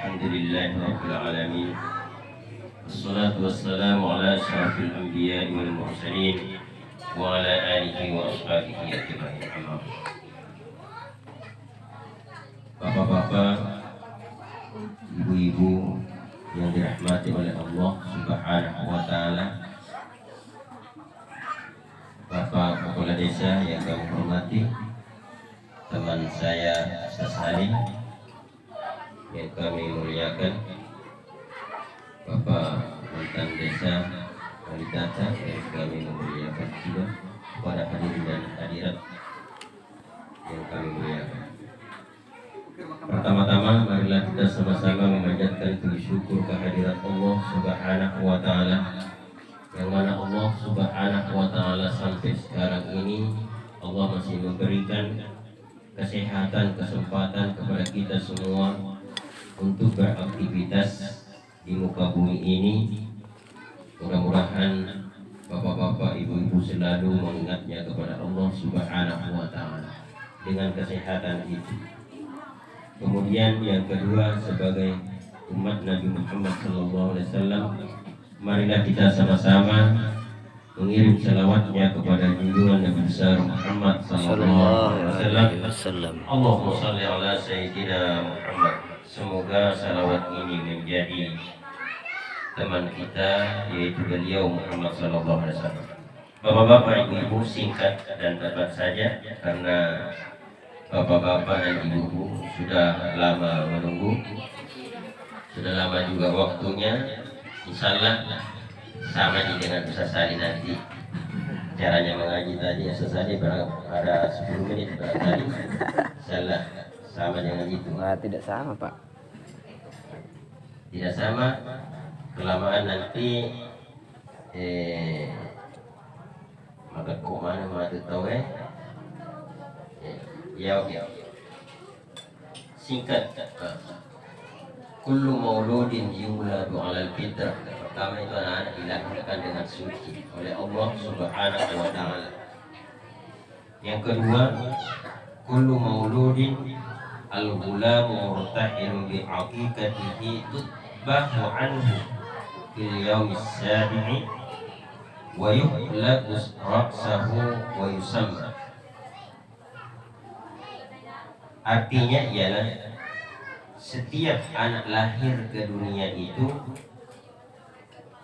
Alhamdulillahi Rabbil Alamin. Wassalatu wassalamu ala asyrafil anbiya'i wal mursalin wa ala alihi wa ashabihi ajma'in. Bapak-bapak, ibu-ibu yang dirahmati oleh Allah Subhanahu wa taala, Bapak Kepala Desa yang kami hormati, teman saya Ustaz Salim yang kami muliakan, Bapak mantan Desa Walitata yang kami muliakan juga, kepada hadirin dan hadirat yang kami muliakan. Pertama-tama marilah kita sama-sama memanjatkan puji syukur kehadirat Allah Subhanahu wa taala, yang mana Allah Subhanahu wa taala sampai sekarang ini Allah masih memberikan kesehatan, kesempatan kepada kita semua untuk beraktivitas di muka bumi ini. Mudah-mudahan bapak-bapak, ibu-ibu selalu mengingatnya kepada Allah Subhanahu wa taala dengan kesehatan itu. Kemudian yang kedua, sebagai umat Nabi Muhammad SAW, marilah kita sama-sama mengirim salawatnya kepada junjungan Nabi besar Muhammad SAW. Allahumma salli ala Sayyidina Muhammad. Semoga salawat ini menjadi teman kita, yaitu beliau Muhammad SAW. Bapak-bapak, ibu-ibu, singkat dan tepat saja karena bapak-bapak dan ibu-ibu sudah lama menunggu, sudah lama juga waktunya. Insyaallah sama dengan Ustaz Sali nanti caranya mengaji tadi. Ustaz Sali ada 10 menit barangkali. Insyaallah sama dengan itu. Tidak sama, Pak. Tidak sama, kelamaan nanti maka kok mana mata tahu ya. Singkat, kullu mauludin yuladu 'alal fitrah. Pertama itu anak-anak dilahirkan dengan suci oleh Allah Subhanahu wa taala. Yang kedua, kullu mauludin al-ghulamu murtahirun bi 'aqiqatihi tutbahu anhu fil yaumis sabi'i wa yuhlaqu ra'sahu wa yusamma. Artinya ialah setiap anak lahir ke dunia itu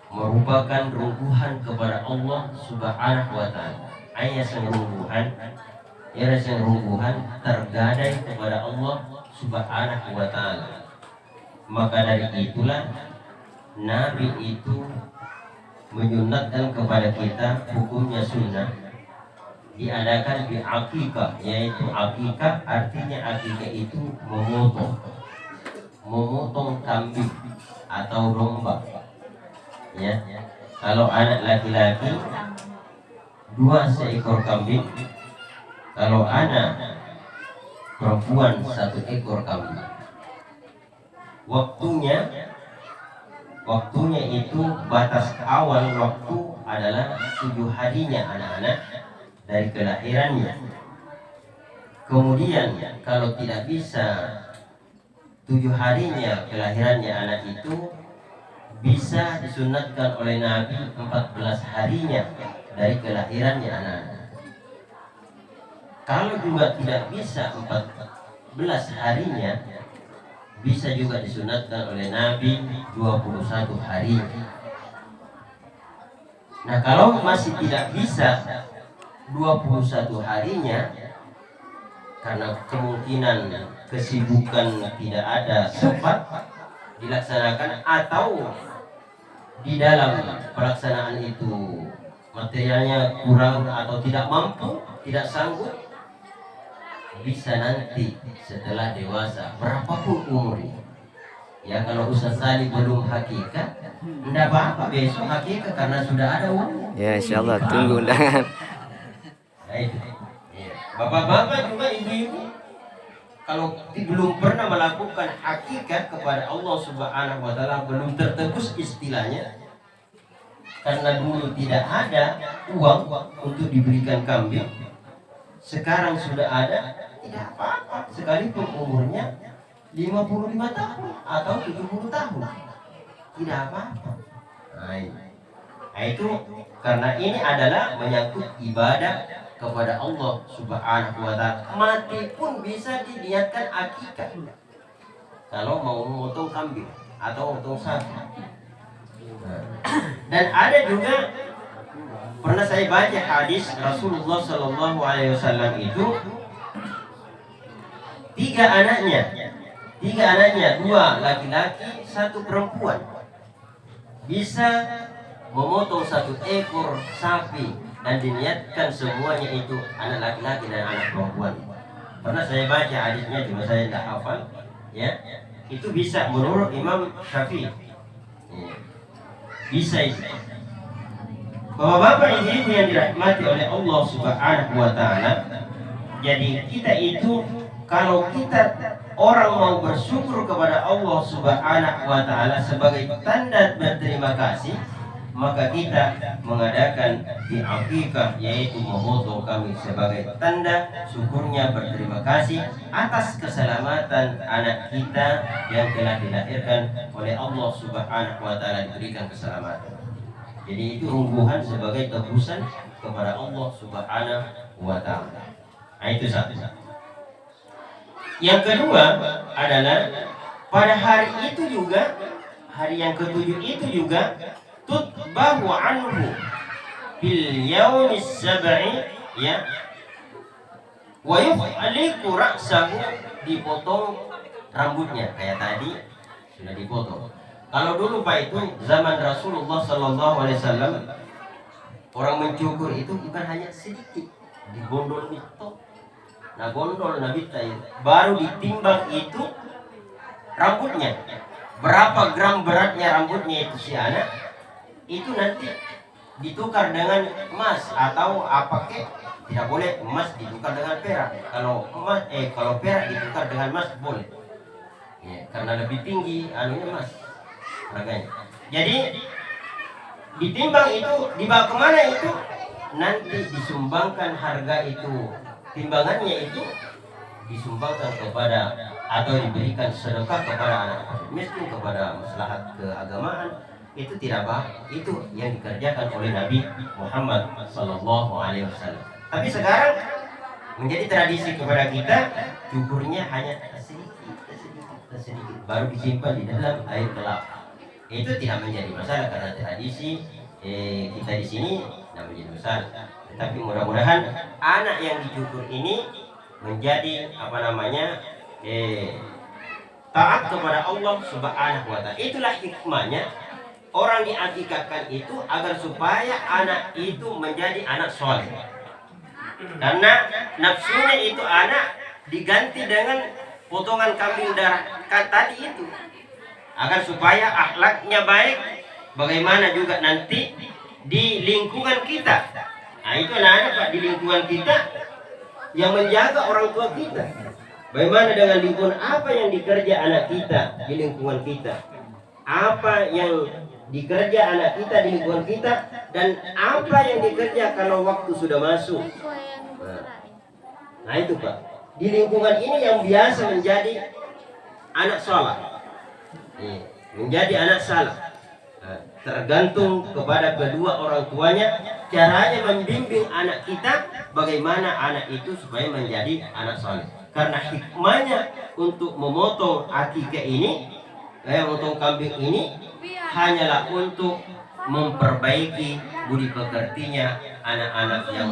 merupakan rungguhan kepada Allah Subhanahu wa taala. Ayat rungguhan, rungguhan tergadai kepada Allah Subhanahu wa taala. Maka dari itulah Nabi itu menyunnatkan kepada kita hukumnya sunnah diadakan di akikah, yaitu akikah artinya akikah itu memotong kambing atau domba. Ya, kalau anak laki-laki 2 seekor kambing, kalau anak perempuan 1 ekor kambing. Waktunya itu batas awal waktu adalah 7 harinya anak-anak dari kelahirannya. Kemudian kalau tidak bisa 7 harinya kelahirannya anak itu, bisa disunatkan oleh Nabi 14 harinya dari kelahirannya anak-anak. Kalau juga tidak bisa 14 harinya, bisa juga disunatkan oleh Nabi 21 hari. Nah, kalau masih tidak bisa 21 harinya karena kemungkinan kesibukan tidak ada sempat dilaksanakan, atau di dalam pelaksanaan itu materialnya kurang atau tidak mampu, tidak sanggup, bisa nanti setelah dewasa berapapun umurnya. Ya, kalau Ustaz Sali belum hakikat, tidak apa-apa, besok hakikat karena sudah ada uang. Ya, insyaallah tunggu undangan. Bapak-bapak juga ibu-ibu, kalau belum pernah melakukan hakikat kepada Allah Subhanahu wa taala, belum tertebus istilahnya, karena dulu tidak ada uang untuk diberikan kambing, sekarang sudah ada, tidak apa-apa sekalipun umurnya 55 tahun atau 70 tahun. Tidak apa-apa. Nah, itu karena ini adalah menyangkut ibadah kepada Allah Subhanahu wa taala. Mati pun bisa diniatkan akikah. Kalau mau memotong kambing atau memotong sapi. Dan ada juga pernah saya baca hadis Rasulullah Shallallahu Alaihi Wasallam itu tiga anaknya, dua laki-laki, satu perempuan, bisa memotong satu ekor sapi dan diniatkan semuanya itu anak laki-laki dan anak perempuan. Pernah saya baca hadisnya, cuma saya tidak hafal. Ya, itu bisa menurut Imam Syafi'i. Bisa itu. Bapak-bapak, ibu-ibu yang dirahmati oleh Allah Subhanahu wa taala, jadi kita itu kalau kita orang mau bersyukur kepada Allah Subhanahu wa taala sebagai tanda berterima kasih, maka kita mengadakan di akikah, yaitu memotong kambing sebagai tanda syukurnya berterima kasih atas keselamatan anak kita yang telah dilahirkan oleh Allah Subhanahu wa taala, diberikan keselamatan. Jadi itu ungguhan sebagai tebusan kepada Allah Subhanahu wa taala. Nah, itu satu. Yang kedua adalah pada hari itu juga, hari yang ketujuh itu juga tutbahu anhu bil yaumis sab'i, ya, wa yuhliku ra'sahu, dipotong rambutnya kayak tadi sudah dipotong. Kalau dulu Pak itu zaman Rasulullah Sallallahu Alaihi Wasallam, orang mencukur itu bukan hanya sedikit, digondol itu, nah gondol Nabi tahu, baru ditimbang itu rambutnya, berapa gram beratnya rambutnya itu si anak, itu nanti ditukar dengan emas atau apa kek. Tidak boleh emas ditukar dengan perak. Kalau perak ditukar dengan emas boleh, ya, karena lebih tinggi anunya emas harganya. Jadi ditimbang itu, dibawa kemana itu, nanti disumbangkan harga itu, timbangannya itu disumbangkan kepada atau diberikan sedekah kepada anak miskin, kepada maslahat keagamaan. Itu tidak apa, itu yang dikerjakan oleh Nabi Muhammad Sallallahu Alaihi Wasallam. Tapi sekarang menjadi tradisi kepada kita, cukurnya hanya sedikit, baru disimpan di dalam air kelapa. Itu tidak menjadi masalah karena tradisi kita di sini tidak menjadi masalah. Tetapi mudah-mudahan anak yang dicukur ini menjadi taat kepada Allah Subhanahu wa taala. Itulah hikmahnya orang diakikahkan itu, agar supaya anak itu menjadi anak soleh. Karena nafsunya itu anak diganti dengan potongan kambing darah tadi itu, agar supaya akhlaknya baik. Bagaimana juga nanti di lingkungan kita. Nah, itu anak-anak Pak, di lingkungan kita yang menjaga orang tua kita. Bagaimana dengan lingkungan, apa yang dikerja anak kita di lingkungan kita, apa yang dikerja anak kita di lingkungan kita, dan apa yang dikerja kalau waktu sudah masuk. Nah itu Pak, di lingkungan ini yang biasa menjadi anak saleh, menjadi anak saleh, tergantung kepada kedua orang tuanya caranya membimbing anak kita, bagaimana anak itu supaya menjadi anak saleh. Karena hikmahnya untuk memotong akikah ini, memotong kambing ini, hanyalah untuk memperbaiki budi pekertinya anak-anak yang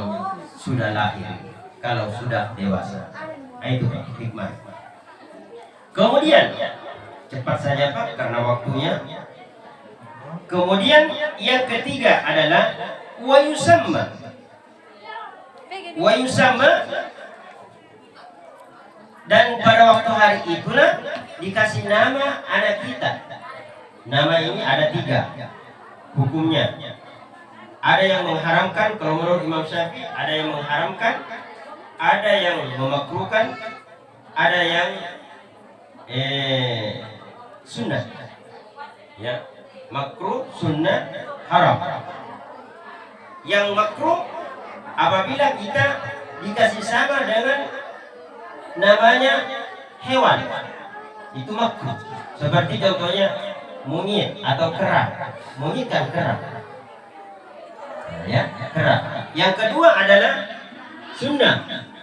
sudah lahir kalau sudah dewasa. Nah, itu hikmah. Kemudian cepat saja Pak karena waktunya. Kemudian yang ketiga adalah wa yusamma dan pada waktu hari itulah dikasih nama anak kita. Nama ini ada 3 hukumnya. Ada yang mengharamkan, kalau menurut Imam Syafi'i ada yang mengharamkan, ada yang memakruhkan, ada yang sunnah. Ya, makruh, sunnah, haram. Yang makruh apabila kita dikasih sama dengan namanya hewan. itu makruh. Seperti contohnya monyet atau kera. Monyet kan kera. Ya, kera. Yang kedua adalah sunnah.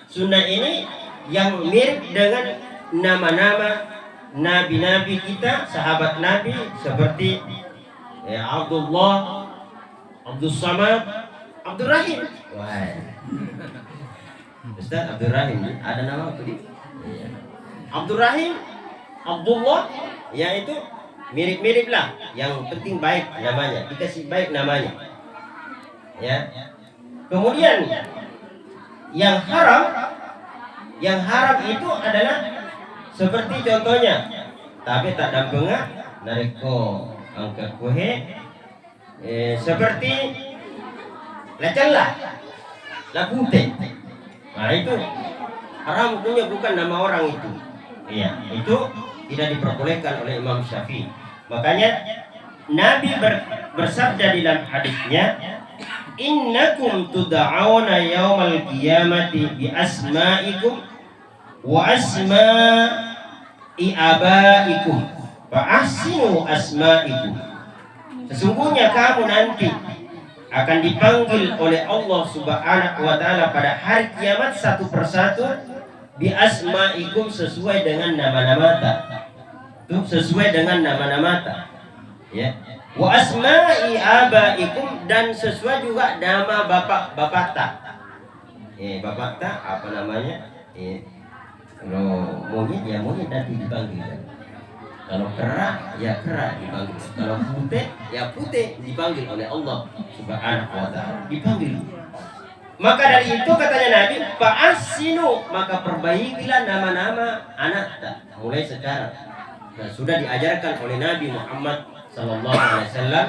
Sunnah ini yang mirip dengan nama-nama nabi-nabi kita, sahabat Nabi seperti Abdullah, Abdul Samad, Abdul Rahim. Wah. Ustaz Abdul Rahim ada nama apa dia? Abdul Rahim, Abdullah, yaitu mirip-mirip lah. Yang penting baik namanya, dikasih baik namanya. Ya. Kemudian yang haram itu adalah seperti contohnya tapi tak dampengah nariko angkat kuhe seperti lacalla lapute. Nah itu haram punya, bukan nama orang itu. Iya, itu tidak diperbolehkan oleh Imam Syafi'i. Makanya Nabi bersabda dalam hadisnya, innakum tud'auna yaumal qiyamati bi asma'ikum wa asma'i abaikum fa ahsinu asma'ikum. Sesungguhnya kamu nanti akan dipanggil oleh Allah Subhanahu wa taala pada hari kiamat satu persatu bi asma'ikum, sesuai dengan nama-nama. Itu sesuai dengan nama-nama. Ya. Wa asma'i abaikum, dan sesuai juga nama bapak tak. Bapak tak apa namanya? Kalau monyet ya monyet nanti dipanggil. Kalau kera ya kera dipanggil. Kalau putih ya putih dipanggil oleh Allah Subhanahu wa taala. Dipanggil. Maka dari itu katanya Nabi, fa'asinu, maka perbaikilah nama-nama anak mulai sekarang. Dan sudah diajarkan oleh Nabi Muhammad sallallahu alaihi wasallam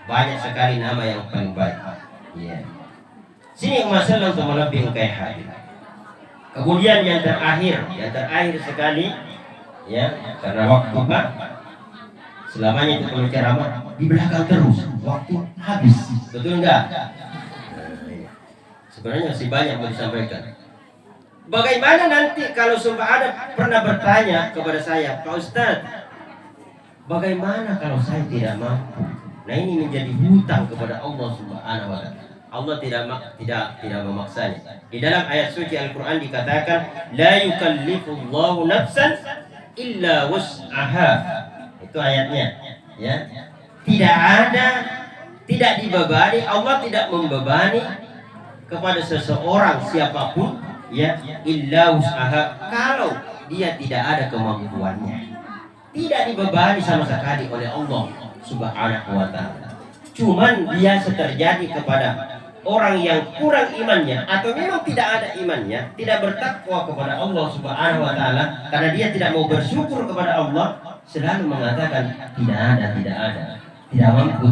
banyak sekali nama yang paling baik. Ya. Sini masalah untuk melebih kayak hadir. Kemudian yang terakhir sekali, ya, karena waktu Pak selamanya itu kalau ceramah di belakang terus, waktu habis, betul enggak? Sebenarnya masih banyak mau disampaikan. Bagaimana nanti kalau sumpah ada pernah bertanya kepada saya, Pak Ustadz, bagaimana kalau saya tidak mampu? Nah ini menjadi hutang kepada Allah Subhanahu wa taala. Allah tidak memaksanya. Di dalam ayat suci Al-Qur'an dikatakan, la yukallifullahu nafsan illa wus'aha. Itu ayatnya, ya. Tidak dibebani, Allah tidak membebani kepada seseorang siapapun, ya, illa wus'aha, kalau dia tidak ada kemampuannya. Tidak dibebani sama sekali oleh Allah Subhanahu wa taala. Cuman biasa terjadi kepada orang yang kurang imannya atau memang tidak ada imannya, tidak bertakwa kepada Allah Subhanahu wa taala, karena dia tidak mau bersyukur kepada Allah, selalu mengatakan tidak ada, tidak mampu.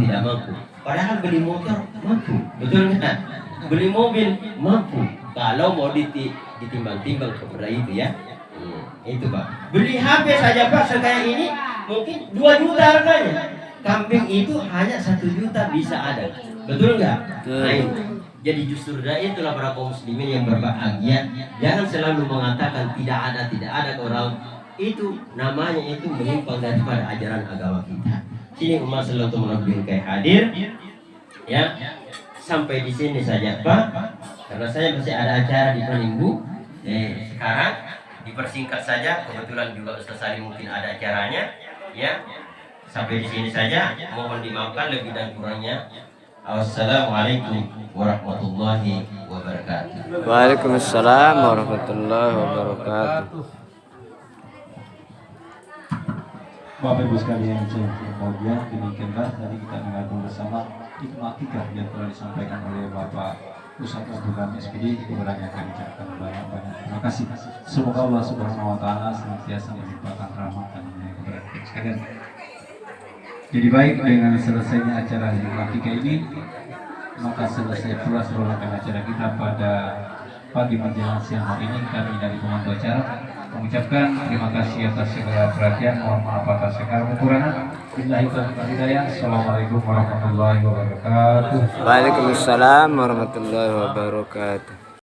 Padahal beli motor mampu, betul enggak? Beli mobil mampu. Kalau mau ditimbang-timbang kepada itu, ya. Itu Pak. Beli HP saja Pak sekaya ini mungkin 2 juta harganya. Kambing itu hanya 1 juta bisa ada. Betul enggak? Nah, jadi justru itulah para kaum muslimin yang berbahagia. Jangan selalu mengatakan tidak ada ke orang. Itu namanya itu menyimpang daripada ajaran agama kita. Sini umat selalu mengambil kayak hadir. Ya. Sampai di sini saja Pak. Karena saya masih ada acara di Penimbu. Sekarang dipersingkat saja. Kebetulan juga Ustaz Salim mungkin ada acaranya. Ya. Sampai di sini saja. Mohon dimaafkan lebih dan kurangnya. Assalamualaikum warahmatullahi wabarakatuh. Waalaikumsalam warahmatullahi wabarakatuh. Bapak Ibu sekalian yang saya berbahagia, demikianlah tadi kita mengagung bersama hikmah 3 yang telah disampaikan oleh Bapak Ustadz Abdul Ghani SPD. Kepadanya kami ucapkan banyak-banyak terima kasih. Semoga Allah Subhanahu wa taala senantiasa melimpahkan rahmat dan kepada kita sekalian. Jadi baik, dengan selesainya acara hikmah 3 ini, maka selesai pula serangkaian acara kita pada pagi menjelang siang hari ini. Kami dari pemantau acara mengucapkan terima kasih atas segala perhatian, mohon maaf atas segala kekurangan. Billahi taufiq wal hidayah. Assalamualaikum warahmatullahi wabarakatuh. Waalaikumsalam warahmatullahi wabarakatuh.